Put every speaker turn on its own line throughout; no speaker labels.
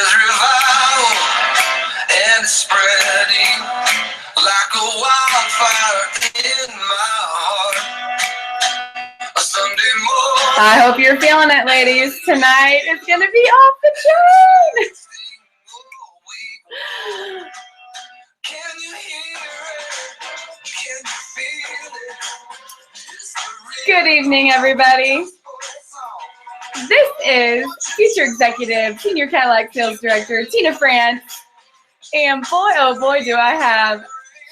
There's revival and it's spreading like a wildfire in my heart. A Sunday morning.
I hope you're feeling it, ladies. Tonight is going to be off the chain.
Can you hear it? Can you feel it?
Good evening, everybody. This is Future Executive, Senior Cadillac Sales Director, Tina Frantz. And boy, oh boy, do I have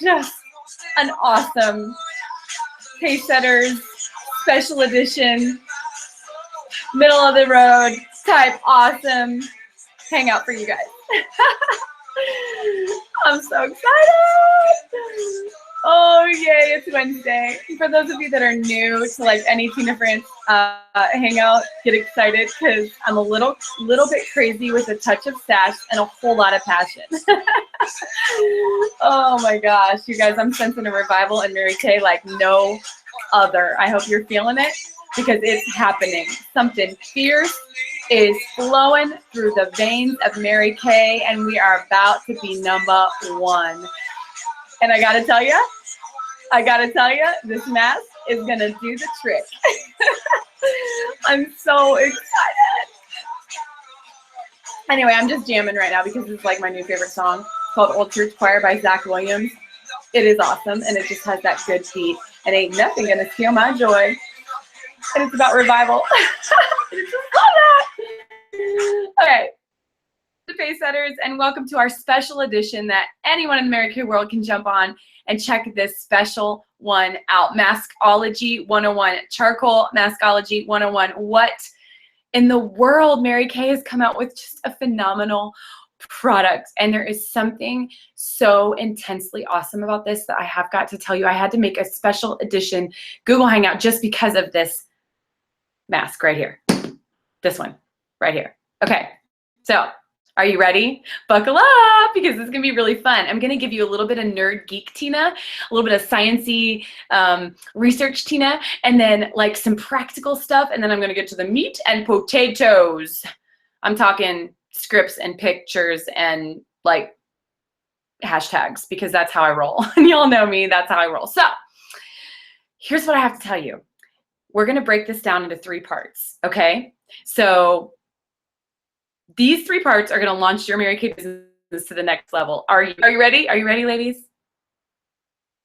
just an awesome Pacesetters special edition, middle of the road type awesome hangout for you guys. I'm so excited. Oh, yay, it's Wednesday. For those of you that are new to like any Tina Frantz hangout, get excited because I'm a little bit crazy with a touch of sass and a whole lot of passion. Oh my gosh, you guys, I'm sensing a revival in Mary Kay like no other. I hope you're feeling it because it's happening. Something fierce is flowing through the veins of Mary Kay, and we are about to be #1. And I gotta tell you, this mask is gonna do the trick. I'm so excited. Anyway, I'm just jamming right now because it's like my new favorite song. It's called Old Church Choir by Zach Williams. It is awesome, and it just has that good beat. And ain't nothing gonna steal my joy. And it's about revival. I just love that. Okay. The Pacesetters, and welcome to our special edition that anyone in the Mary Kay world can jump on and check this special one out. Maskology 101, Charcoal Maskology 101. What in the world? Mary Kay has come out with just a phenomenal product, and there is something so intensely awesome about this that I have got to tell you. I had to make a special edition Google Hangout just because of this mask right here. This one right here. Okay, so are you ready? Buckle up because this is going to be really fun. I'm going to give you a little bit of nerd geek Tina, a little bit of sciencey research Tina, and then like some practical stuff, and then I'm going to get to the meat and potatoes. I'm talking scripts and pictures and like hashtags because that's how I roll. And y'all know me, that's how I roll. So here's what I have to tell you. We're going to break this down into 3 parts, okay? So these 3 parts are going to launch your Mary Kay business to the next level. Are you ready? Are you ready, ladies?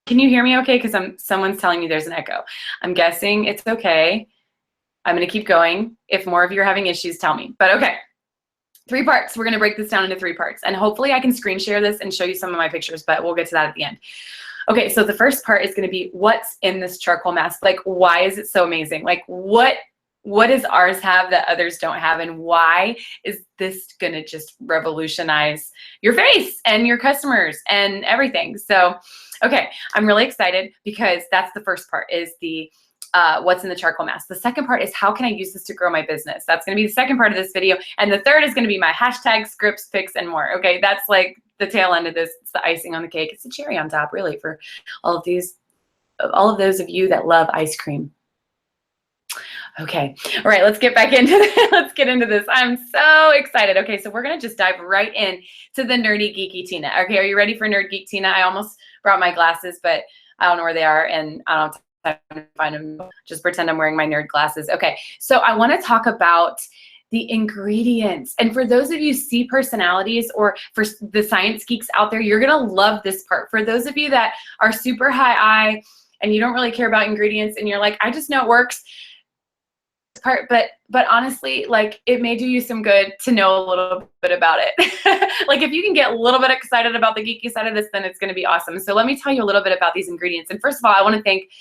Can you hear me okay? Because someone's telling me there's an echo. I'm guessing it's okay. I'm going to keep going. If more of you are having issues, tell me. But okay, 3 parts. We're going to break this down into 3 parts. And hopefully I can screen share this and show you some of my pictures, but we'll get to that at the end. Okay, so the first part is going to be what's in this charcoal mask. Like, why is it so amazing? Like, what does ours have that others don't have, and why is this going to just revolutionize your face and your customers and everything? So, okay, I'm really excited because that's the first part is the what's in the charcoal mask. The second part is how can I use this to grow my business? That's going to be the second part of this video. And the third is going to be my hashtag, scripts, picks, and more. Okay, that's like the tail end of this. It's the icing on the cake. It's the cherry on top, really, for all of those of you that love ice cream. Okay, all right, let's get back into this. Let's get into this. I'm so excited. Okay, so we're gonna just dive right in to the nerdy geeky Tina. Okay, are you ready for nerd geek Tina? I almost brought my glasses, but I don't know where they are, and I don't have time to find them. Just pretend I'm wearing my nerd glasses. Okay, so I want to talk about the ingredients. And for those of you C personalities or for the science geeks out there, you're gonna love this part. For those of you that are super high I and you don't really care about ingredients and you're like, I just know it works. Part, but honestly, like it may do you some good to know a little bit about it. Like if you can get a little bit excited about the geeky side of this, then it's going to be awesome. So let me tell you a little bit about these ingredients. And first of all, I want to thank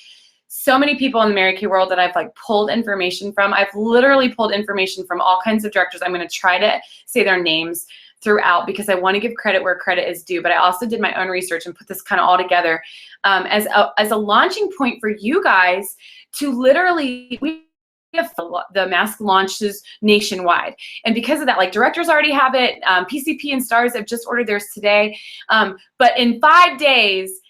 so many people in the Mary Kay world that I've like pulled information from. I've literally pulled information from all kinds of directors. I'm going to try to say their names throughout because I want to give credit where credit is due. But I also did my own research and put this kind of all together as a launching point for you guys to literally. The mask launches nationwide. And because of that, like directors already have it. PCP and Stars have just ordered theirs today. But in 5 days,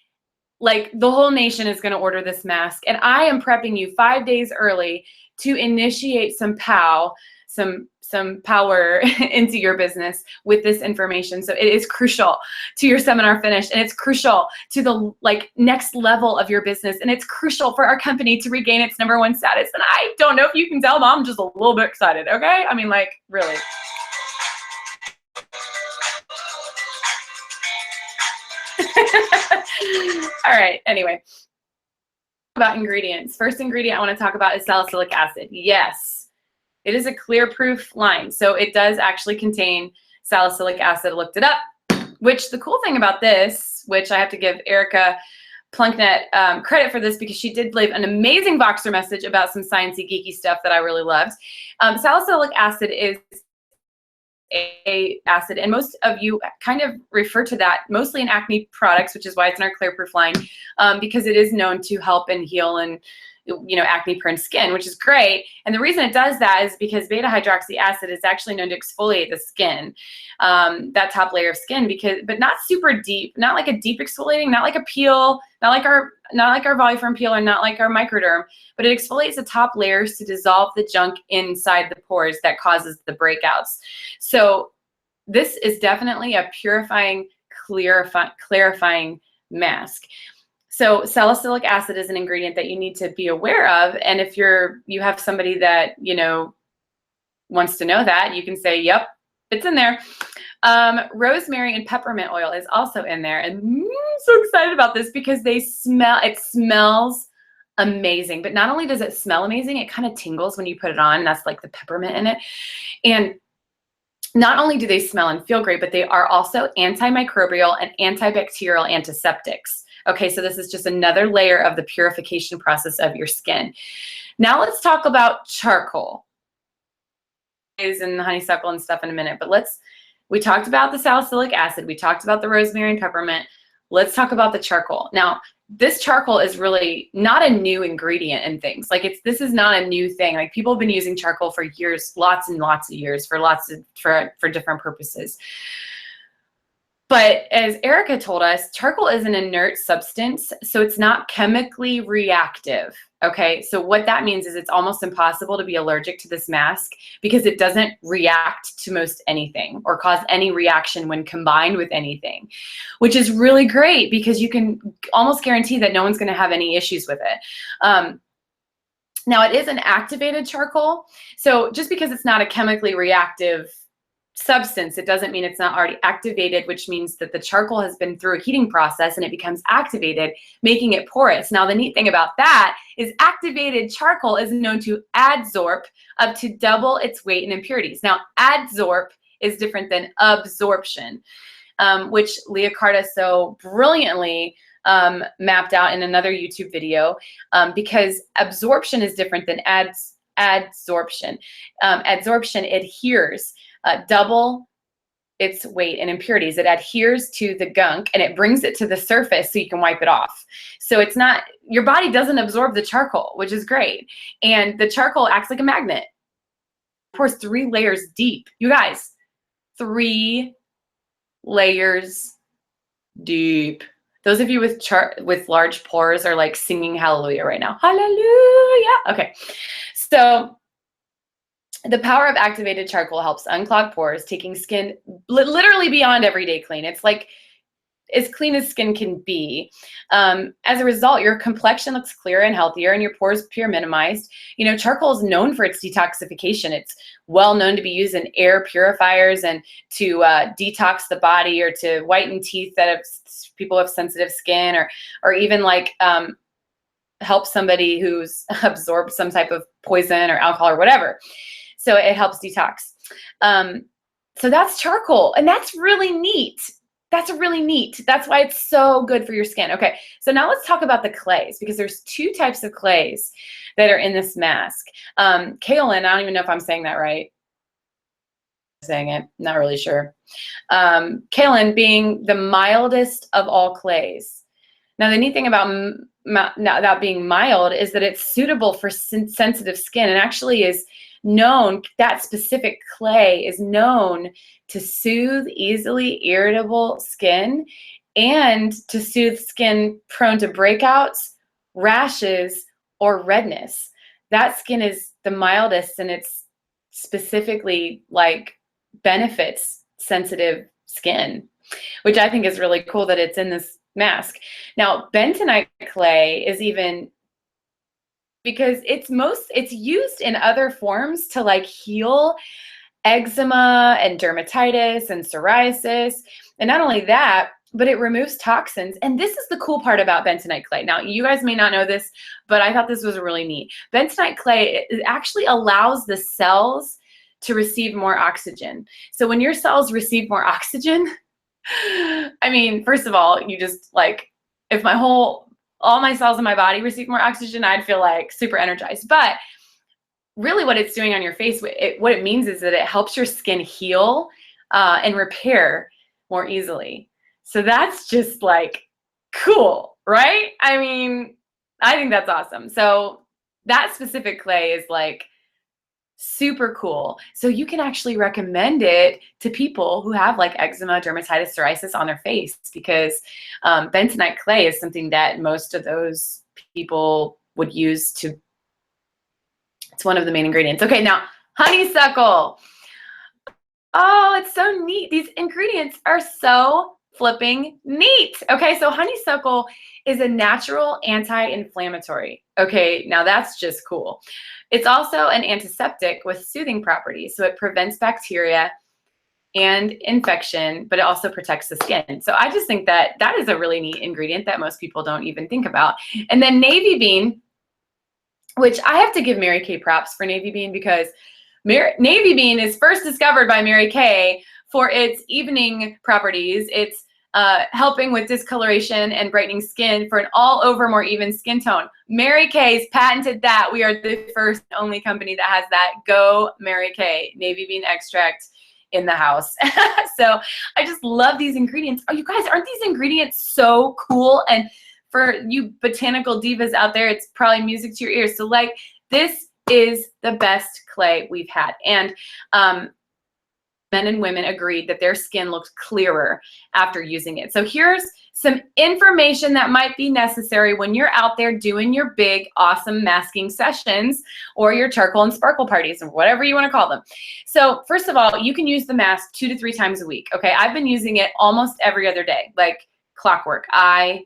like the whole nation is going to order this mask. And I am prepping you 5 days early to initiate some POW, some power into your business with this information. So it is crucial to your seminar finish, and it's crucial to the next level of your business, and it's crucial for our company to regain its #1 status. And I don't know if you can tell, but I'm just a little bit excited, okay? I mean, like, really. All right, anyway. About ingredients. First ingredient I want to talk about is salicylic acid. Yes, it is a clear proof line. So it does actually contain salicylic acid. I looked it up, which the cool thing about this, which I have to give Erica Plunknet credit for this, because she did leave an amazing Voxer message about some sciencey geeky stuff that I really loved. Salicylic acid is a acid, and most of you kind of refer to that mostly in acne products, which is why it's in our clear proof line, because it is known to help and heal and acne prone skin, which is great. And the reason it does that is because beta hydroxy acid is actually known to exfoliate the skin, that top layer of skin, but not super deep, not like a deep exfoliating, not like a peel, not like our Voluform peel, or not like our microderm, but it exfoliates the top layers to dissolve the junk inside the pores that causes the breakouts. So this is definitely a purifying, clarifying mask. So salicylic acid is an ingredient that you need to be aware of. And if you have somebody that, wants to know that, you can say, yep, it's in there. Rosemary and peppermint oil is also in there. And I'm so excited about this because it smells amazing. But not only does it smell amazing, it kind of tingles when you put it on. That's like the peppermint in it. And not only do they smell and feel great, but they are also antimicrobial and antibacterial antiseptics. Okay, so this is just another layer of the purification process of your skin. Now let's talk about charcoal. And the honeysuckle and stuff in a minute, but we talked about the salicylic acid, we talked about the rosemary and peppermint. Let's talk about the charcoal. Now, this charcoal is really not a new ingredient in things. This is not a new thing. Like, people have been using charcoal for years, lots and lots of years, for different purposes. But as Erica told us, charcoal is an inert substance, so it's not chemically reactive. Okay, so what that means is it's almost impossible to be allergic to this mask because it doesn't react to most anything or cause any reaction when combined with anything, which is really great because you can almost guarantee that no one's going to have any issues with it. Now, it is an activated charcoal, so just because it's not a chemically reactive substance, it doesn't mean it's not already activated, which means that the charcoal has been through a heating process and it becomes activated, making it porous. Now, the neat thing about that is activated charcoal is known to adsorb up to double its weight in impurities. Now, adsorb is different than absorption, which Leah Carta so brilliantly mapped out in another YouTube video, because absorption is different than adsorption. Adsorption adheres double its weight in impurities. It adheres to the gunk and it brings it to the surface so you can wipe it off. So it's not, your body doesn't absorb the charcoal, which is great. And the charcoal acts like a magnet. Of course, 3 layers deep. You guys, 3 layers deep. Those of you with large pores are like singing hallelujah right now. Hallelujah. Okay. So the power of activated charcoal helps unclog pores, taking skin literally beyond everyday clean. It's like as clean as skin can be. As a result, your complexion looks clearer and healthier, and your pores appear minimized. Charcoal is known for its detoxification. It's well known to be used in air purifiers and to detox the body, or to whiten teeth that people have sensitive skin, or even help somebody who's absorbed some type of poison or alcohol or whatever. So it helps detox. So that's charcoal, and that's really neat. That's really neat. That's why it's so good for your skin. Okay, so now let's talk about the clays, because there's 2 types of clays that are in this mask. Kaolin, I don't even know if I'm saying that right. Saying it, not really sure. Kaolin being the mildest of all clays. Now, the neat thing about that being mild is that it's suitable for sensitive skin, and actually is known, that specific clay is known to soothe easily irritable skin and to soothe skin prone to breakouts, rashes, or redness. That skin is the mildest, and it's specifically like benefits sensitive skin, which I think is really cool that it's in this mask. Now, bentonite clay is even, because it's used in other forms to like heal eczema and dermatitis and psoriasis. And not only that, but it removes toxins. And this is the cool part about bentonite clay. Now, you guys may not know this, but I thought this was really neat. Bentonite clay, it actually allows the cells to receive more oxygen. So when your cells receive more oxygen, I mean, first of all, you just like, if all my cells in my body receive more oxygen, I'd feel like super energized. But really what it's doing on your face, what it means is that it helps your skin heal and repair more easily. So that's just like cool, right? I mean, I think that's awesome. So that specific clay is like super cool. So you can actually recommend it to people who have like eczema, dermatitis, psoriasis on their face, because bentonite clay is something that most of those people would use to, it's one of the main ingredients. Okay, now honeysuckle. Oh, it's so neat. These ingredients are so flipping neat. Okay, so honeysuckle is a natural anti-inflammatory. Okay, now that's just cool. It's also an antiseptic with soothing properties. So it prevents bacteria and infection, but it also protects the skin. So I just think that that is a really neat ingredient that most people don't even think about. And then navy bean, which I have to give Mary Kay props for navy bean, because navy bean is first discovered by Mary Kay for its evening properties. It's helping with discoloration and brightening skin for an all-over more even skin tone. Mary Kay's patented that. We are the first and only company that has that. Go Mary Kay, navy bean extract in the house. So I just love these ingredients. Oh, you guys, aren't these ingredients so cool? And for you botanical divas out there, it's probably music to your ears. So like, this is the best clay we've had. And men and women agreed that their skin looked clearer after using it. So here's some information that might be necessary when you're out there doing your big, awesome masking sessions or your charcoal and sparkle parties, or whatever you want to call them. So first of all, you can use the mask 2 to 3 times a week. Okay, I've been using it almost every other day, like clockwork. I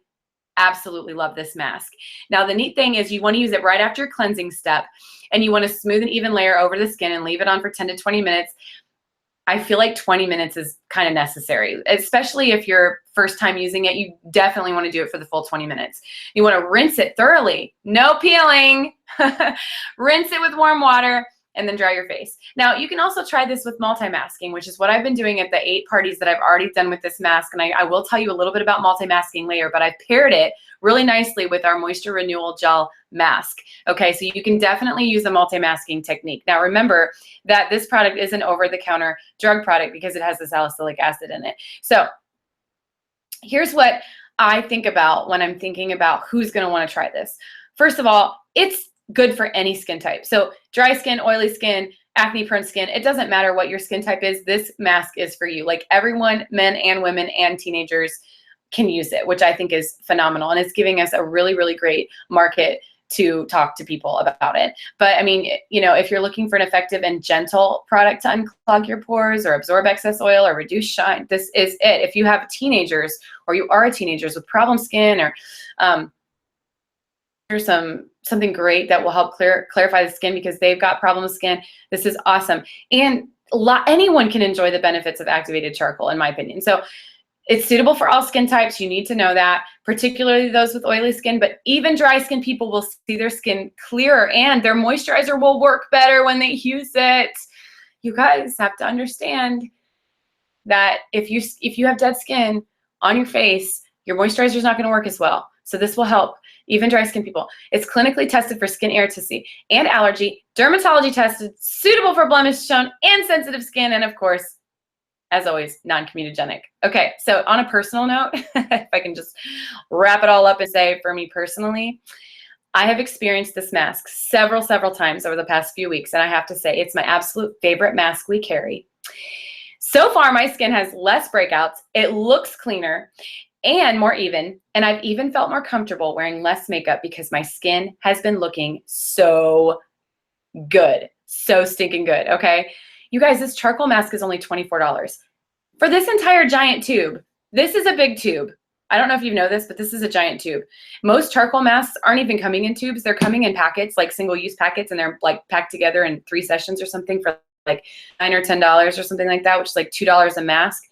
absolutely love this mask. Now, the neat thing is you want to use it right after your cleansing step, and you want to smooth an even layer over the skin and leave it on for 10 to 20 minutes. I feel like 20 minutes is kind of necessary, especially if you're first time using it. You definitely want to do it for the full 20 minutes. You want to rinse it thoroughly, no peeling. Rinse it with warm water and then dry your face. Now, you can also try this with multi-masking, which is what I've been doing at the 8 parties that I've already done with this mask. And I will tell you a little bit about multi-masking later, but I've paired it really nicely with our Moisture Renewal Gel mask. Okay, so you can definitely use a multi-masking technique. Now, remember that this product is an over-the-counter drug product because it has the salicylic acid in it. So here's what I think about when I'm thinking about who's going to want to try this. First of all, it's good for any skin type. So dry skin, oily skin, acne-prone skin, it doesn't matter what your skin type is, this mask is for you. Like everyone, men and women and teenagers can use it, which I think is phenomenal. And it's giving us a really, really great market to talk to people about it. But I mean, you know, if you're looking for an effective and gentle product to unclog your pores or absorb excess oil or reduce shine, this is it. If you have teenagers, or you are a teenagers with problem skin, or here's something great that will help clarify the skin because they've got problem skin. This is awesome. And anyone can enjoy the benefits of activated charcoal, in my opinion. So it's suitable for all skin types. You need to know that, particularly those with oily skin, but even dry skin people will see their skin clearer and their moisturizer will work better when they use it. You guys have to understand that if you have dead skin on your face, your moisturizer is not going to work as well. So this will help even dry skin people. It's clinically tested for skin irritancy and allergy, dermatology tested, suitable for blemish prone and sensitive skin, and of course, as always, non-comedogenic. Okay, so on a personal note, if I can just wrap it all up and say, for me personally, I have experienced this mask several times over the past few weeks, and I have to say it's my absolute favorite mask we carry. So far, my skin has less breakouts, it looks cleaner and more even, and I've even felt more comfortable wearing less makeup because my skin has been looking so good. So stinking good, okay? You guys, this charcoal mask is only $24 for this entire giant tube. This is a big tube. I don't know if you know this, but this is a giant tube. Most charcoal masks aren't even coming in tubes. They're coming in packets, like single-use packets, and they're like packed together in 3 sessions or something for like $9 or $10 or something like that, which is like $2 a mask.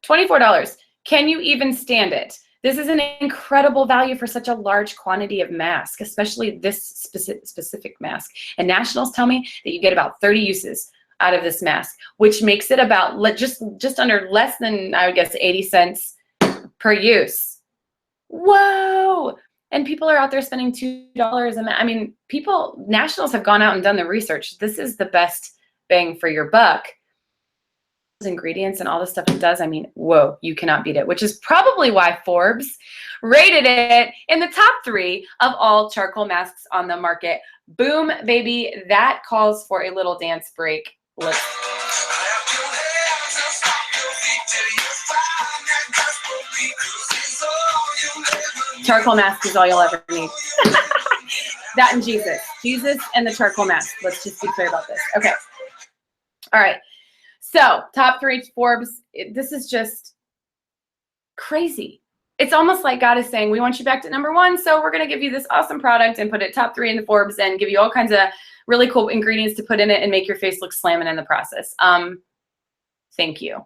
$24. Can you even stand it? This is an incredible value for such a large quantity of mask, especially this specific mask. And nationals tell me that you get about 30 uses out of this mask, which makes it about just under less than, I would guess, 80 cents per use. Whoa! And people are out there spending $2 a mask. I mean, nationals have gone out and done the research. This is the best bang for your buck. Ingredients and all the stuff it does, I mean, whoa, you cannot beat it, which is probably why Forbes rated it in the top 3 of all charcoal masks on the market. Boom, baby. That calls for a little dance break. Let's charcoal mask is all you'll ever need. That and Jesus and the charcoal mask. Let's just be clear about this. Okay. All right. So top 3 Forbes, this is just crazy. It's almost like God is saying, we want you back to number 1. So we're going to give you this awesome product and put it top 3 in the Forbes and give you all kinds of really cool ingredients to put in it and make your face look slamming in the process. Thank you.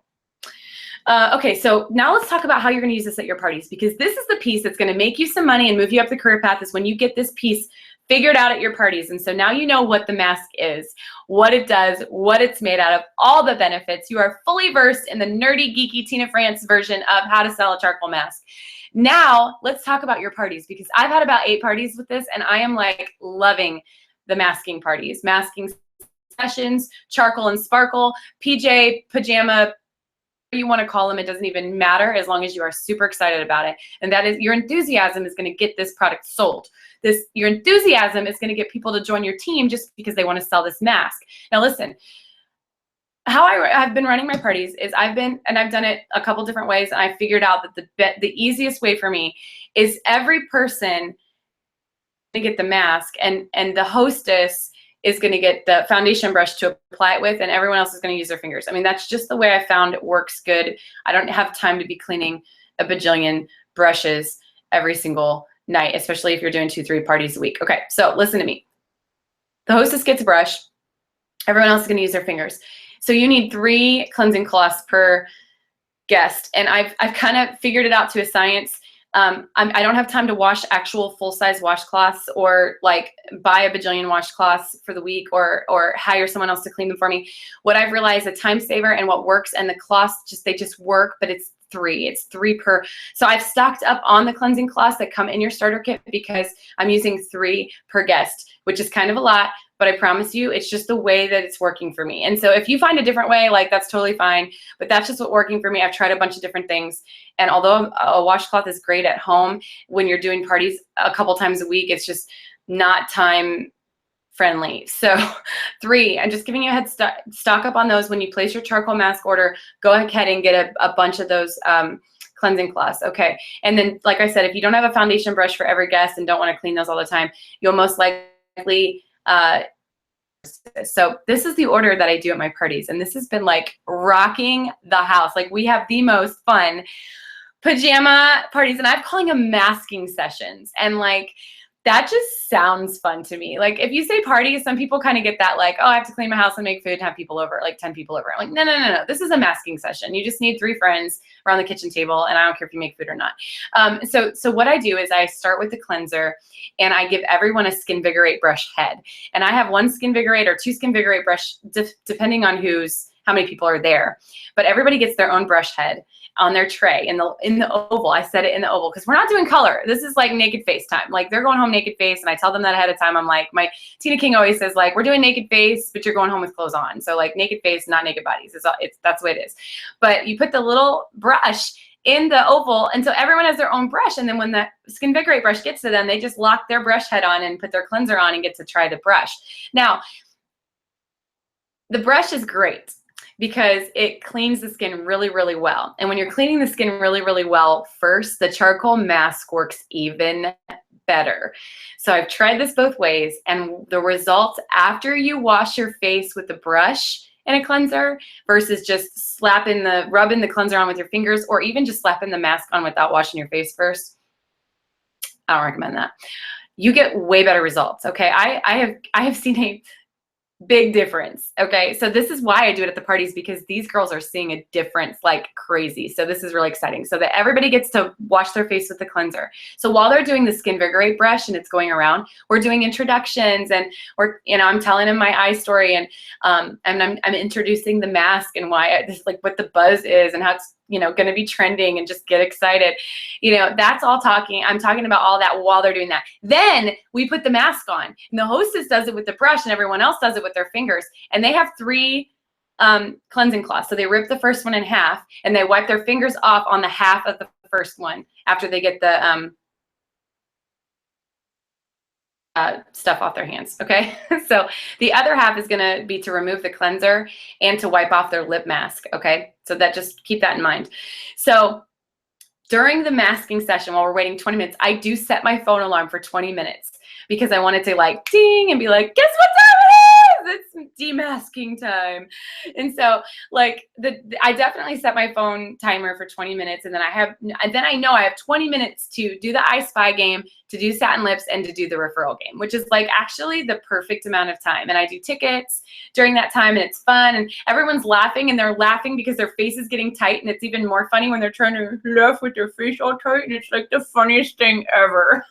Okay, so now let's talk about how you're going to use this at your parties, because this is the piece that's going to make you some money and move you up the career path, is when you get this piece figured out at your parties. And so now you know what the mask is, what it does, what it's made out of, all the benefits. You are fully versed in the nerdy, geeky Tina Frantz version of how to sell a charcoal mask. Now let's talk about your parties, because I've had about 8 parties with this and I am like loving the masking parties, masking sessions, charcoal and sparkle, PJ, pajama, you want to call them, it doesn't even matter, as long as you are super excited about it. And that is, your enthusiasm is going to get this product sold. Your enthusiasm is going to get people to join your team just because they want to sell this mask. Now listen, how I've been running my parties is I've done it a couple different ways, and I figured out that the easiest way for me is every person to get the mask, and the hostess is going to get the foundation brush to apply it with, and everyone else is going to use their fingers. I mean, that's just the way I found it works good. I don't have time to be cleaning a bajillion brushes every single night, especially if you're doing 2-3 parties a week. Okay, so listen to me. The hostess gets a brush. Everyone else is going to use their fingers. So you need 3 cleansing cloths per guest, and I've kind of figured it out to a science. I don't have time to wash actual full-size washcloths, or like buy a bajillion washcloths for the week, or hire someone else to clean them for me. What I've realized, a time saver and what works, and the cloths they just work, but it's 3. It's 3 per. So I've stocked up on the cleansing cloths that come in your starter kit, because I'm using 3 per guest, which is kind of a lot, but I promise you, it's just the way that it's working for me. And so if you find a different way, like, that's totally fine, but that's just what's working for me. I've tried a bunch of different things. And although a washcloth is great at home, when you're doing parties a couple times a week, it's just not time friendly. So 3, I'm just giving you a head stock up on those. When you place your charcoal mask order, go ahead and get a bunch of those cleansing cloths. Okay. And then, like I said, if you don't have a foundation brush for every guest and don't want to clean those all the time, you'll most likely, so this is the order that I do at my parties, and this has been like rocking the house. Like, we have the most fun pajama parties, and I'm calling them masking sessions. And like, that just sounds fun to me. Like, if you say parties, some people kind of get that, like, oh, I have to clean my house and make food and have people over, like 10 people over. I'm like, no. This is a masking session. You just need 3 friends around the kitchen table, and I don't care if you make food or not. So what I do is I start with the cleanser, and I give everyone a Skinvigorate brush head. And I have 1 Skinvigorate or 2 Skinvigorate brush, depending on how many people are there. But everybody gets their own brush head on their tray in the oval. I set it in the oval because we're not doing color. This is like naked face time. Like, they're going home naked face, and I tell them that ahead of time. I'm like, my Tina King always says, like, we're doing naked face, but you're going home with clothes on. So like, naked face, not naked bodies. That's the way it is. But you put the little brush in the oval, and so everyone has their own brush. And then when the Skinvigorate brush gets to them, they just lock their brush head on and put their cleanser on and get to try the brush. Now, the brush is great. because it cleans the skin really, really well. And when you're cleaning the skin really, really well first, the charcoal mask works even better. So I've tried this both ways, and the results after you wash your face with the brush and a cleanser versus just rubbing the cleanser on with your fingers, or even just slapping the mask on without washing your face first, I don't recommend that. You get way better results. Okay, I have seen a big difference. Okay, so this is why I do it at the parties, because these girls are seeing a difference like crazy. So this is really exciting, so that everybody gets to wash their face with the cleanser. So while they're doing the Skinvigorate brush and it's going around, we're doing introductions, and I'm telling them my eye story, and I'm introducing the mask and why like what the buzz is and how it's going to be trending, and just get excited. That's all talking. I'm talking about all that while they're doing that. Then we put the mask on, and the hostess does it with the brush, and everyone else does it with their fingers. And they have 3 cleansing cloths. So they rip the first one in half, and they wipe their fingers off on the half of the first one after they get the stuff off their hands. Okay, so the other half is going to be to remove the cleanser and to wipe off their lip mask. Okay, so just keep that in mind. So during the masking session, while we're waiting 20 minutes, I do set my phone alarm for 20 minutes because I want it to like ding and be like, guess what time it is? It's demasking time. And so like I definitely set my phone timer for 20 minutes, and then I know I have 20 minutes to do the I Spy game, to do satin lips, and to do the referral game, which is like actually the perfect amount of time. And I do tickets during that time, and it's fun, and everyone's laughing, and they're laughing because their face is getting tight, and it's even more funny when they're trying to laugh with their face all tight, and it's like the funniest thing ever.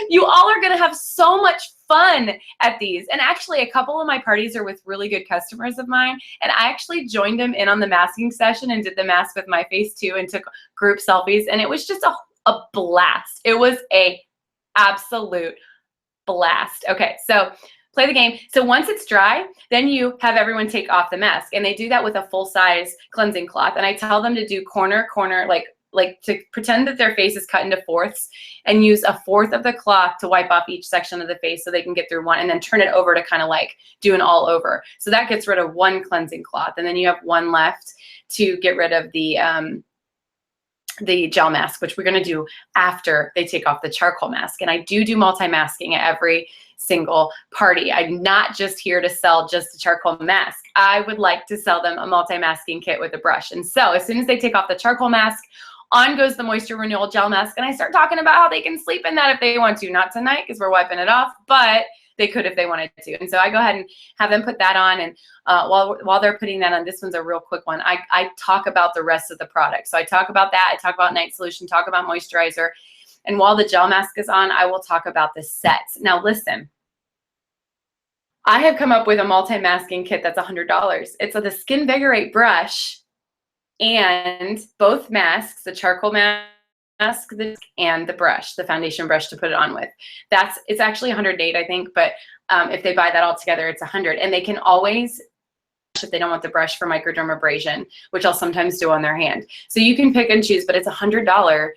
You all are going to have so much fun at these. And actually, a couple of my parties are with really good customers of mine, and I actually joined them in on the masking session and did the mask with my face too, and took group selfies, and it was just a blast. It was a absolute blast. Okay, so play the game. So once it's dry, then you have everyone take off the mask, and they do that with a full-size cleansing cloth. And I tell them to do corner, like to pretend that their face is cut into fourths, and use a fourth of the cloth to wipe off each section of the face so they can get through one, and then turn it over to kind of like do an all over. So that gets rid of one cleansing cloth, and then you have one left to get rid of the gel mask, which we're going to do after they take off the charcoal mask. And I do multi-masking at every single party. I'm not just here to sell just a charcoal mask. I would like to sell them a multi-masking kit with a brush. And so as soon as they take off the charcoal mask, on goes the moisture renewal gel mask, and I start talking about how they can sleep in that if they want to. Not tonight because we're wiping it off, but they could if they wanted to. And so I go ahead and have them put that on, and while they're putting that on, this one's a real quick one. I talk about the rest of the product. So I talk about that. I talk about night solution, talk about moisturizer, and while the gel mask is on, I will talk about the sets. Now listen, I have come up with a multi-masking kit that's $100. It's the Skinvigorate brush and both masks, the charcoal mask and the brush, the foundation brush to put it on with. It's actually $108, I think, but if they buy that all together, it's $100. And they can always, if they don't want the brush, for microdermabrasion, which I'll sometimes do on their hand. So you can pick and choose, but it's $100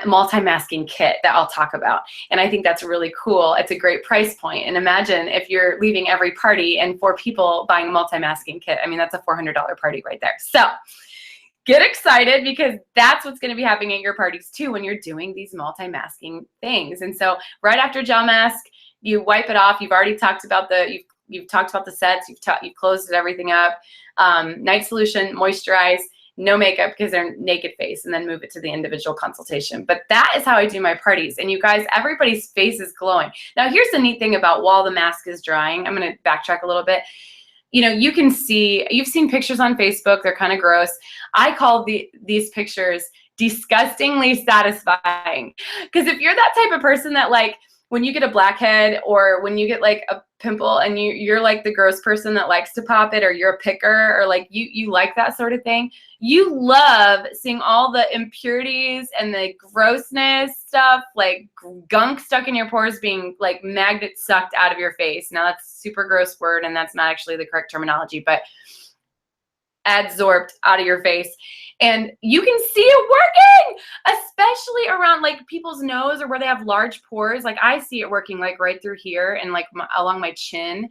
multi-masking kit that I'll talk about. And I think that's really cool. It's a great price point. And imagine if you're leaving every party and 4 people buying a multi-masking kit. I mean, that's a $400 party right there. So get excited, because that's what's going to be happening at your parties too when you're doing these multi-masking things. And so right after gel mask, you wipe it off. You've already talked about you've talked about the sets. You've closed everything up. Night solution, moisturize, no makeup because they're naked face, and then move it to the individual consultation. But that is how I do my parties. And you guys, everybody's face is glowing. Now here's the neat thing about while the mask is drying. I'm going to backtrack a little bit. You can see, you've seen pictures on Facebook. They're kind of gross. I call these pictures disgustingly satisfying. Because if you're that type of person that, like, when you get a blackhead or when you get like a pimple and you're like the gross person that likes to pop it, or you're a picker, or like you like that sort of thing, you love seeing all the impurities and the grossness stuff, like gunk stuck in your pores, being like magnet sucked out of your face. Now that's a super gross word, and that's not actually the correct terminology, but adsorbed out of your face. And you can see it working, especially around like people's nose or where they have large pores. Like I see it working like right through here and like along my chin.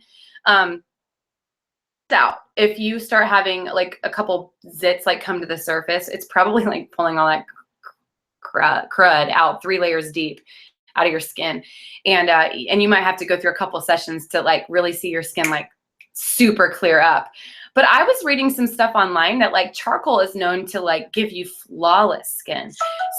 out. If you start having like a couple zits like come to the surface, it's probably like pulling all that crud out 3 layers deep out of your skin. And you might have to go through a couple sessions to like really see your skin like super clear up. But I was reading some stuff online that like charcoal is known to like give you flawless skin.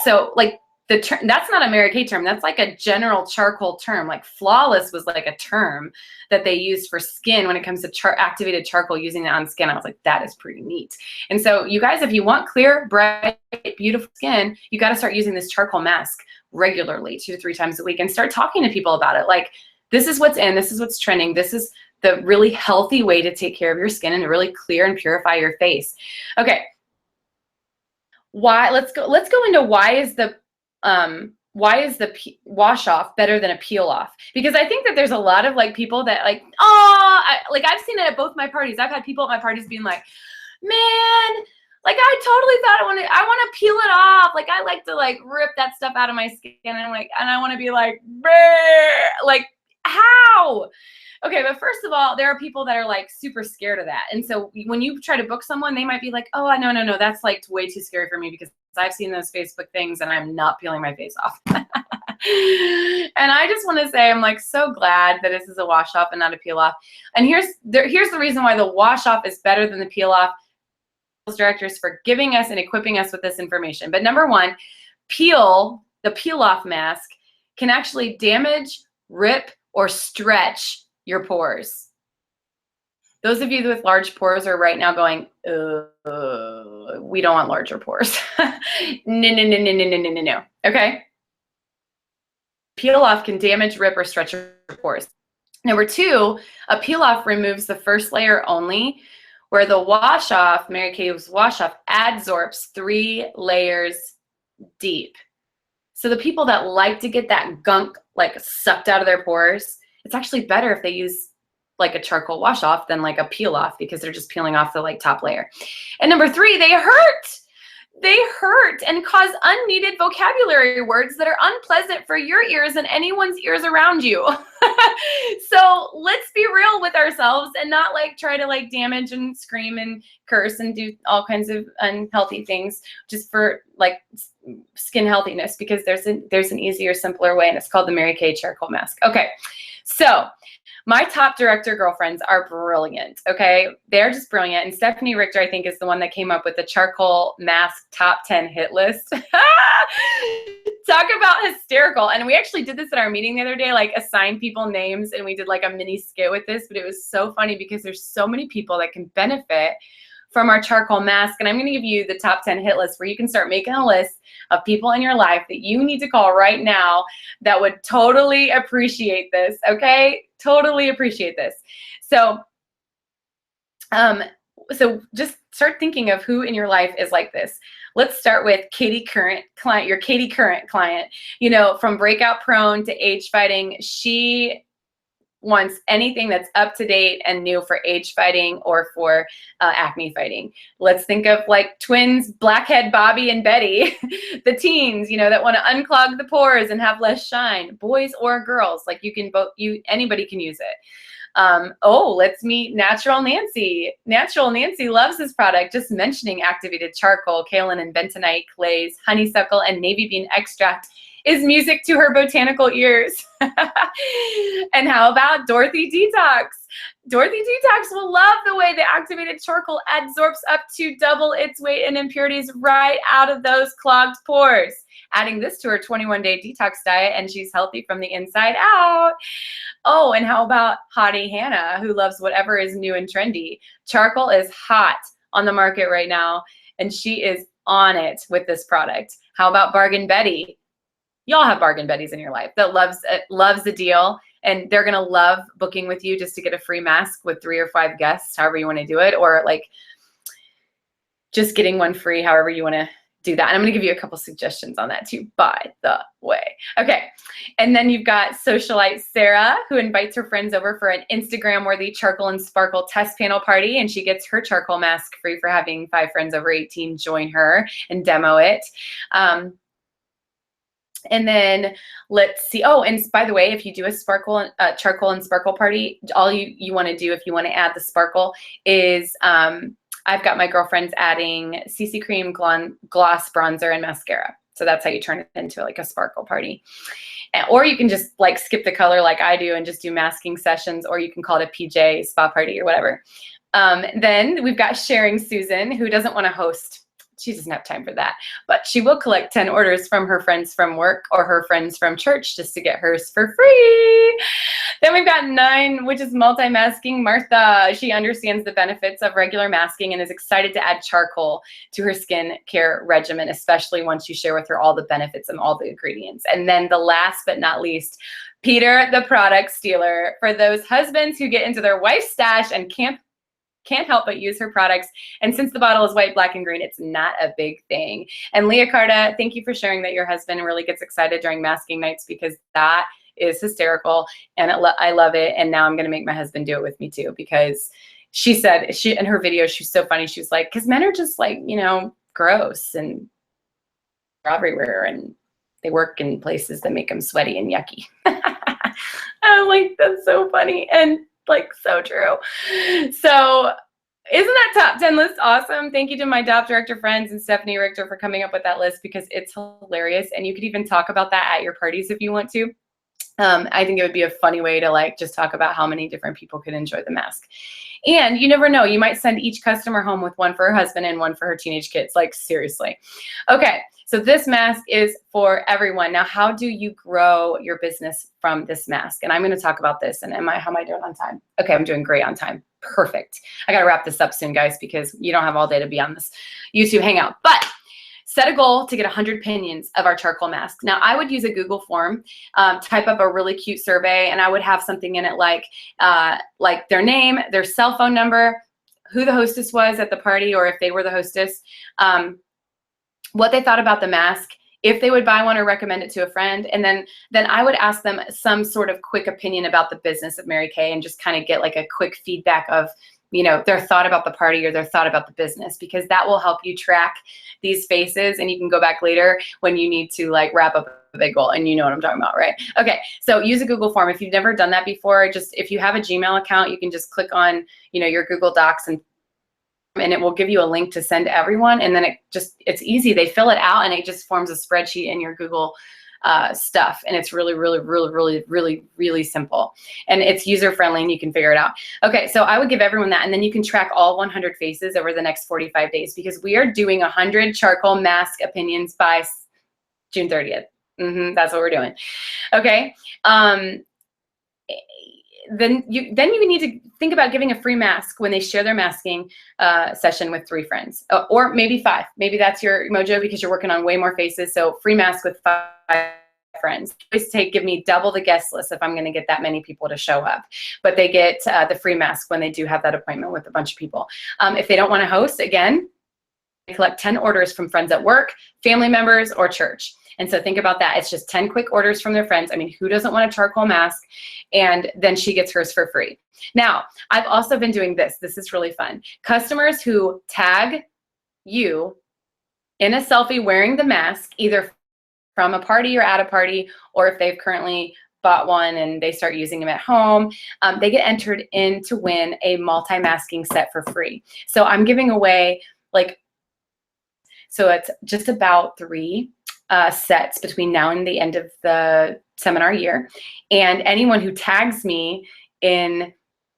So like the term, that's not a Mary Kay term. That's like a general charcoal term. Like flawless was like a term that they used for skin when it comes to activated charcoal, using it on skin. I was like, that is pretty neat. And so you guys, if you want clear, bright, beautiful skin, you got to start using this charcoal mask regularly, 2 to 3 times a week, and start talking to people about it. Like, this is what's in, this is what's trending. This is the really healthy way to take care of your skin and to really clear and purify your face. Okay. Why? Let's go into why is the wash off better than a peel off? Because I think that there's a lot of like people that like, like I've seen it at both my parties. I've had people at my parties being like, man, like I totally thought I want to peel it off. Like I like to like rip that stuff out of my skin, and I want to be like, like how? Okay, but first of all, there are people that are like super scared of that. And so when you try to book someone, they might be like, oh, no, that's like way too scary for me because I've seen those Facebook things and I'm not peeling my face off. And I just want to say, I'm like so glad that this is a wash off and not a peel off. And here's the reason why the wash off is better than the peel off. Directors for giving us and equipping us with this information. But number one, the peel off mask can actually damage, rip, or stretch your pores. Those of you with large pores are right now going, we don't want larger pores. No. Okay. Peel off can damage, rip, or stretch your pores. Number two, a peel off removes the first layer only, where the wash off, Mary Kay's wash off, adsorbs 3 layers deep. So the people that like to get that gunk like sucked out of their pores, it's actually better if they use like a charcoal wash off than like a peel off, because they're just peeling off the like top layer. And number 3, they hurt. They hurt and cause unneeded vocabulary words that are unpleasant for your ears and anyone's ears around you. So let's be real with ourselves and not like try to like damage and scream and curse and do all kinds of unhealthy things just for like skin healthiness, because there's an easier, simpler way, and it's called the Mary Kay charcoal mask. Okay, so my top director girlfriends are brilliant, okay? They're just brilliant. And Stephanie Richter, I think, is the one that came up with the charcoal mask top 10 hit list. Talk about hysterical. And we actually did this at our meeting the other day, like assigned people names, and we did like a mini skit with this, but it was so funny because there's so many people that can benefit from our charcoal mask. And I'm going to give you the top 10 hit list where you can start making a list of people in your life that you need to call right now that would totally appreciate this, okay? Totally appreciate this. So, so just start thinking of who in your life is like this. Let's start with Katie Current client, your Katie Current client. You know, from breakout prone to age fighting, she wants anything that's up to date and new for age fighting or for acne fighting. Let's think of like twins, Blackhead Bobby and Betty, the teens, you know, that want to unclog the pores and have less shine, boys or girls. Like you can both, anybody can use it. Let's meet Natural Nancy. Natural Nancy loves this product. Just mentioning activated charcoal, kaolin and bentonite clays, honeysuckle, and navy bean extract is music to her botanical ears. And how about Dorothy Detox? Dorothy Detox will love the way the activated charcoal adsorbs up to double its weight and impurities right out of those clogged pores. Adding this to her 21-day detox diet, and she's healthy from the inside out. Oh, and how about Hottie Hannah, who loves whatever is new and trendy? Charcoal is hot on the market right now, and she is on it with this product. How about Bargain Betty? Y'all have Bargain Betties in your life that loves the deal, and they're gonna love booking with you just to get a free mask with 3 or 5 guests, however you want to do it, or like just getting one free, however you want to do that. And I'm going to give you a couple suggestions on that too, by the way. Okay. And then you've got socialite Sarah, who invites her friends over for an Instagram-worthy charcoal and sparkle test panel party, and she gets her charcoal mask free for having 5 friends over 18 join her and demo it. And then let's see. Oh, and by the way, if you do a charcoal and sparkle party, all you want to do if you want to add the sparkle is I've got my girlfriends adding CC cream, gloss, bronzer, and mascara. So that's how you turn it into like a sparkle party. Or you can just like skip the color like I do and just do masking sessions, or you can call it a PJ spa party or whatever. Then we've got Sharing Susan, who doesn't want to host. She doesn't have time for that, but she will collect 10 orders from her friends from work or her friends from church just to get hers for free. Then we've got 9, which is multi-masking Martha. She understands the benefits of regular masking and is excited to add charcoal to her skin care regimen, especially once you share with her all the benefits and all the ingredients. And then the last but not least, Peter, the product stealer, for those husbands who get into their wife's stash and can't help but use her products. And since the bottle is white, black, and green, it's not a big thing. And Leah Carta, thank you for sharing that your husband really gets excited during masking nights, because that is hysterical. And I love it. And now I'm going to make my husband do it with me too, because she said, in her video, she's so funny. She was like, because men are just like, gross and everywhere, and they work in places that make them sweaty and yucky. I'm like, that's so funny. And like, so true. So isn't that top 10 list awesome? Thank you to my DOP director friends and Stephanie Richter for coming up with that list, because it's hilarious. And you could even talk about that at your parties if you want to. I think it would be a funny way to like just talk about how many different people could enjoy the mask. And you never know, you might send each customer home with one for her husband and one for her teenage kids. Like, seriously. Okay, so this mask is for everyone. Now, how do you grow your business from this mask? And I'm going to talk about this. And how am I doing on time? Okay, I'm doing great on time. Perfect. I got to wrap this up soon, guys, because you don't have all day to be on this YouTube Hangout. But set a goal to get 100 opinions of our charcoal mask. Now, I would use a Google form, type up a really cute survey, and I would have something in it like their name, their cell phone number, who the hostess was at the party, or if they were the hostess, what they thought about the mask, if they would buy one or recommend it to a friend. And then I would ask them some sort of quick opinion about the business of Mary Kay, and just kind of get like a quick feedback of, their thought about the party or their thought about the business, because that will help you track these faces, and you can go back later when you need to like wrap up a big goal, and you know what I'm talking about, right? Okay, so use a Google form. If you've never done that before, if you have a Gmail account, you can just click on, your Google Docs, and it will give you a link to send to everyone. And then it's easy. They fill it out and it just forms a spreadsheet in your Google stuff. And it's really, really, really, really, really, really simple. And it's user-friendly and you can figure it out. Okay, so I would give everyone that. And then you can track all 100 faces over the next 45 days, because we are doing 100 charcoal mask opinions by June 30th. That's what we're doing. Okay. Then you need to think about giving a free mask when they share their masking session with 3 friends, or maybe 5. Maybe that's your mojo because you're working on way more faces. So free mask with 5 friends. Always give me double the guest list if I'm going to get that many people to show up. But they get the free mask when they do have that appointment with a bunch of people. If they don't want to host, again, they collect 10 orders from friends at work, family members, or church. And so think about that. It's just 10 quick orders from their friends. I mean, who doesn't want a charcoal mask? And then she gets hers for free. Now, I've also been doing this. This is really fun. Customers who tag you in a selfie wearing the mask, either from a party or at a party, or if they've currently bought one and they start using them at home, they get entered in to win a multi-masking set for free. So I'm giving away so it's just about 3 sets between now and the end of the seminar year. And anyone who tags me in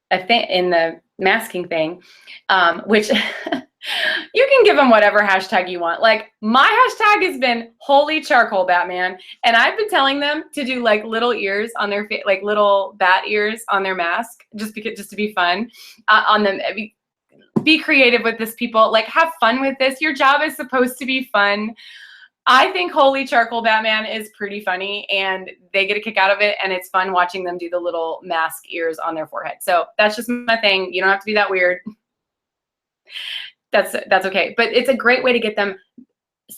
the masking thing, which you can give them whatever hashtag you want. Like, my hashtag has been Holy Charcoal Batman, and I've been telling them to do like little ears on their face, like little bat ears on their mask, just to be fun on them. Be creative with this, people. Like, have fun with this. Your job is supposed to be fun. I think Holy Charcoal Batman is pretty funny, and they get a kick out of it, and it's fun watching them do the little mask ears on their forehead. So that's just my thing. You don't have to be that weird. That's okay. But it's a great way to get them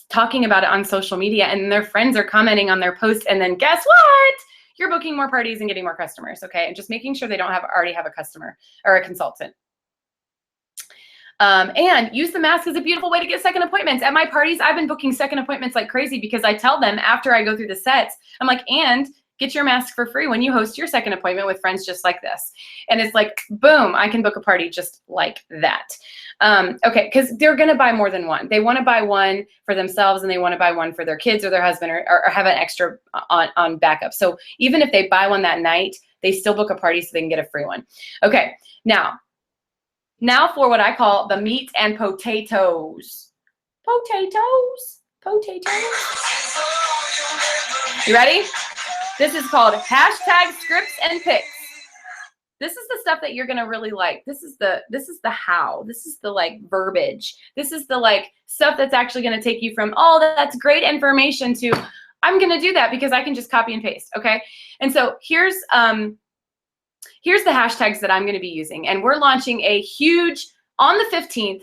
talking about it on social media, and their friends are commenting on their posts, and then guess what? You're booking more parties and getting more customers, okay? And just making sure they don't already have a customer or a consultant. And use the mask as a beautiful way to get second appointments. At my parties, I've been booking second appointments like crazy because I tell them after I go through the sets, I'm like, and get your mask for free when you host your second appointment with friends just like this. And it's like, boom, I can book a party just like that. Okay, because they're going to buy more than one. They want to buy one for themselves and they want to buy one for their kids or their husband or have an extra on backup. So even if they buy one that night, they still book a party so they can get a free one. Okay, now for what I call the meat and potatoes. Potatoes. You ready? This is called hashtag scripts and pics. This is the stuff that you're gonna really like. This is the how. This is the like verbiage. This is the like stuff that's actually gonna take you from, oh, that's great information to, I'm gonna do that because I can just copy and paste. Okay. And so here's the hashtags that I'm gonna be using. And we're launching a huge, on the 15th,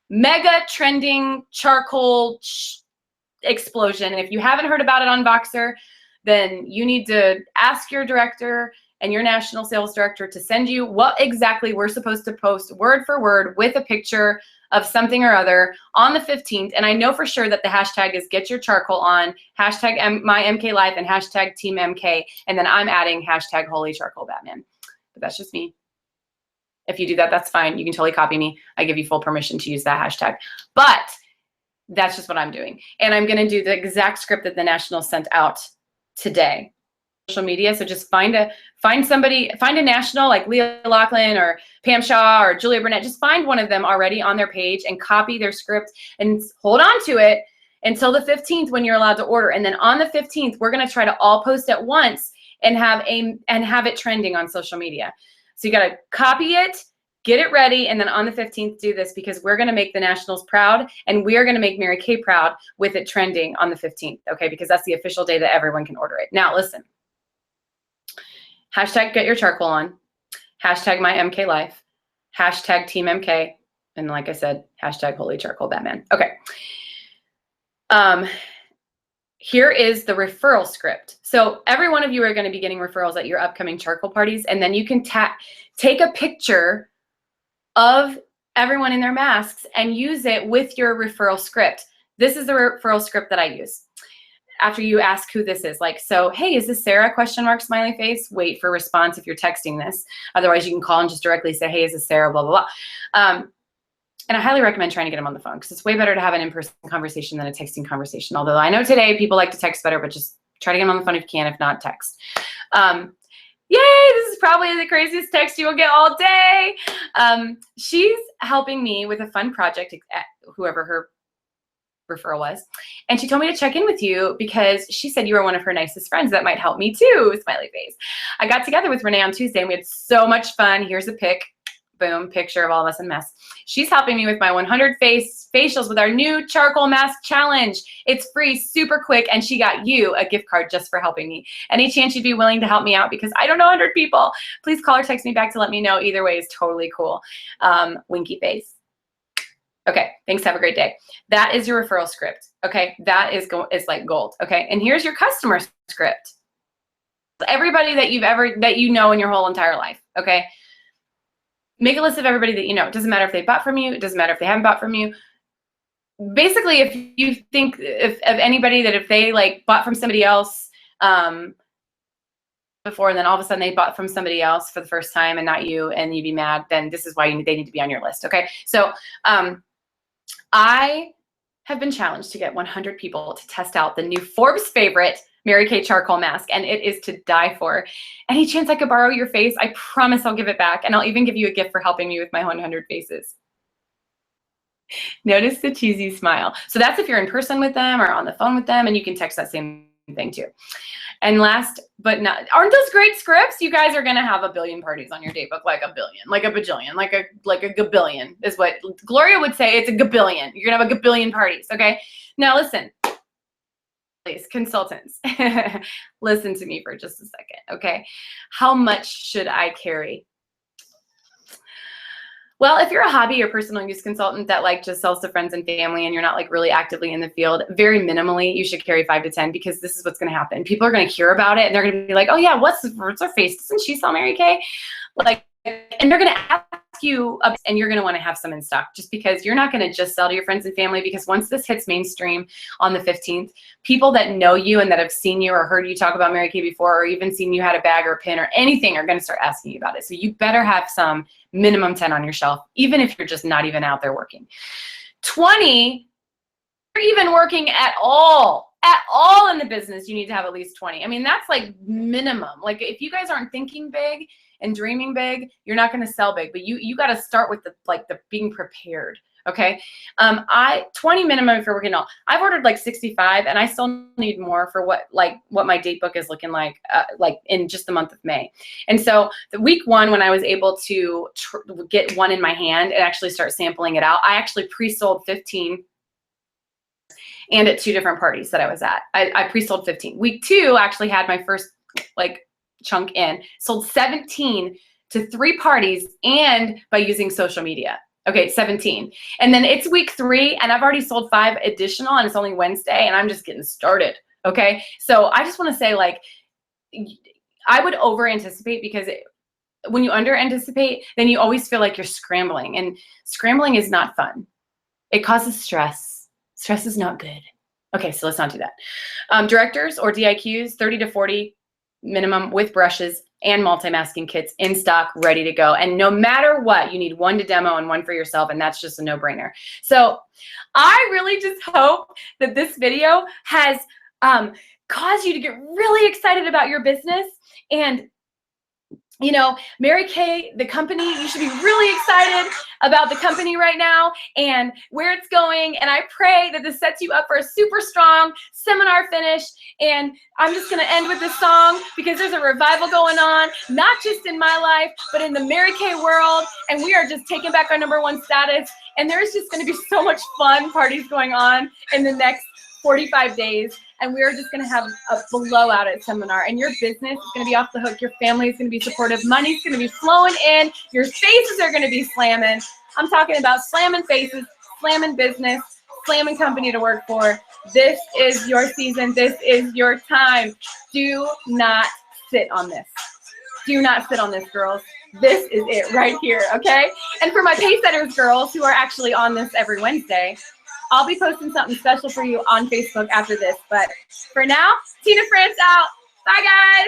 mega trending charcoal explosion. And if you haven't heard about it on Voxer, then you need to ask your director and your national sales director to send you what exactly we're supposed to post word for word with a picture of something or other on the 15th. And I know for sure that the hashtag is get your charcoal on, hashtag my MK life, and hashtag team MK. And then I'm adding hashtag holy charcoal Batman. But that's just me. If you do that, that's fine. You can totally copy me. I give you full permission to use that hashtag. But that's just what I'm doing. And I'm going to do the exact script that the Nationals sent out today. Social media. So just find a national like Leah Loughlin or Pam Shaw or Julia Burnett. Just find one of them already on their page and copy their script and hold on to it until the 15th when you're allowed to order. And then on the 15th, we're going to try to all post at once and have it trending on social media. So you got to copy it, get it ready, and then on the 15th, do this because we're going to make the Nationals proud and we are going to make Mary Kay proud with it trending on the 15th, okay? Because that's the official day that everyone can order it. Now, listen. Hashtag get your charcoal on, hashtag my MK life, hashtag team MK, and like I said, hashtag holy charcoal Batman. Okay. Here is the referral script. So every one of you are going to be getting referrals at your upcoming charcoal parties, and then you can take a picture of everyone in their masks and use it with your referral script. This is the referral script that I use. After you ask who this is, like, so, hey, is this Sarah? ? Smiley face. Wait for response if you're texting this. Otherwise, you can call and just directly say, hey, is this Sarah? Blah, blah, blah. And I highly recommend trying to get them on the phone because it's way better to have an in-person conversation than a texting conversation. Although I know today people like to text better, but just try to get them on the phone if you can, if not, text. Yay, this is probably the craziest text you will get all day. She's helping me with a fun project, whoever her referral was. And she told me to check in with you because she said you were one of her nicest friends that might help me too, smiley face. I got together with Renee on Tuesday and we had so much fun. Here's a pic. Boom, picture of all of us in mess. She's helping me with my 100 facials with our new charcoal mask challenge. It's free, super quick, and she got you a gift card just for helping me. Any chance you'd be willing to help me out because I don't know 100 people? Please call or text me back to let me know. Either way is totally cool. Winky face. Okay, thanks. Have a great day. That is your referral script. Okay, that is like gold. Okay, and here's your customer script. Everybody that you know in your whole entire life. Okay. Make a list of everybody that you know. It doesn't matter if they bought from you. It doesn't matter if they haven't bought from you. Basically, if you think of anybody that if they like bought from somebody else before and then all of a sudden they bought from somebody else for the first time and not you and you'd be mad, then this is why they need to be on your list. Okay. So I have been challenged to get 100 people to test out the new Forbes favorite Mary Kay charcoal mask, and it is to die for. Any chance I could borrow your face? I promise I'll give it back, and I'll even give you a gift for helping me with my 100 faces. Notice the cheesy smile. So that's if you're in person with them or on the phone with them, and you can text that same thing too. And last but not, aren't those great scripts? You guys are gonna have a billion parties on your date book, like a billion, like a bajillion, like a gabillion is what Gloria would say. It's a gabillion. You're gonna have a gabillion parties. Okay. Now listen. Please, consultants, listen to me for just a second, okay? How much should I carry? Well, if you're a hobby or personal use consultant that like just sells to friends and family and you're not like really actively in the field, very minimally, you should carry 5 to 10 because this is what's going to happen. People are going to hear about it and they're going to be like, oh yeah, what's her face? Doesn't she sell Mary Kay? Like, and they're going to ask you, and you're going to want to have some in stock, just because you're not going to just sell to your friends and family, because once this hits mainstream on the 15th, people that know you and that have seen you or heard you talk about Mary Kay before, or even seen you had a bag or a pin or anything, are going to start asking you about it. So you better have some minimum 10 on your shelf, even if you're just not even out there working. 20, you're even working at all in the business, you need to have at least 20. I mean, that's like minimum. Like, if you guys aren't thinking big and dreaming big, you're not going to sell big, but you got to start with the being prepared. Okay. 20 minimum if you're working all. I've ordered like 65, and I still need more for what my date book is looking like in just the month of May. And so the week 1, when I was able to get one in my hand and actually start sampling it out, I actually pre-sold 15, and at 2 different parties that I was at. I pre-sold 15. Week 2 actually had my first chunk in, sold 17 to 3 parties, and by using social media. Okay, 17. And then it's week 3, and I've already sold 5 additional, and it's only Wednesday, and I'm just getting started. Okay, so I just want to say, like, I would over anticipate, because when you under anticipate, then you always feel like you're scrambling, and scrambling is not fun. It causes stress. Stress is not good. Okay, so let's not do that. Directors or DIQs, 30 to 40 minimum with brushes and multi-masking kits in stock, ready to go. And no matter what, you need 1 to demo and 1 for yourself, and that's just a no-brainer. So I really just hope that this video has caused you to get really excited about your business. And you know, Mary Kay, the company, you should be really excited about the company right now and where it's going. And I pray that this sets you up for a super strong seminar finish. And I'm just going to end with this song, because there's a revival going on, not just in my life, but in the Mary Kay world. And we are just taking back our #1 status. And there's just going to be so much fun parties going on in the next 45 days. And we're just going to have a blowout at seminar, and your business is going to be off the hook. Your family is going to be supportive. Money's going to be flowing in. Your faces are going to be slamming. I'm talking about slamming faces, slamming business, slamming company to work for. This is your season. This is your time. Do not sit on this. Do not sit on this, girls. This is it right here, okay? And for my Paysetters girls who are actually on this every Wednesday, I'll be posting something special for you on Facebook after this. But for now, Tina Frantz out. Bye, guys.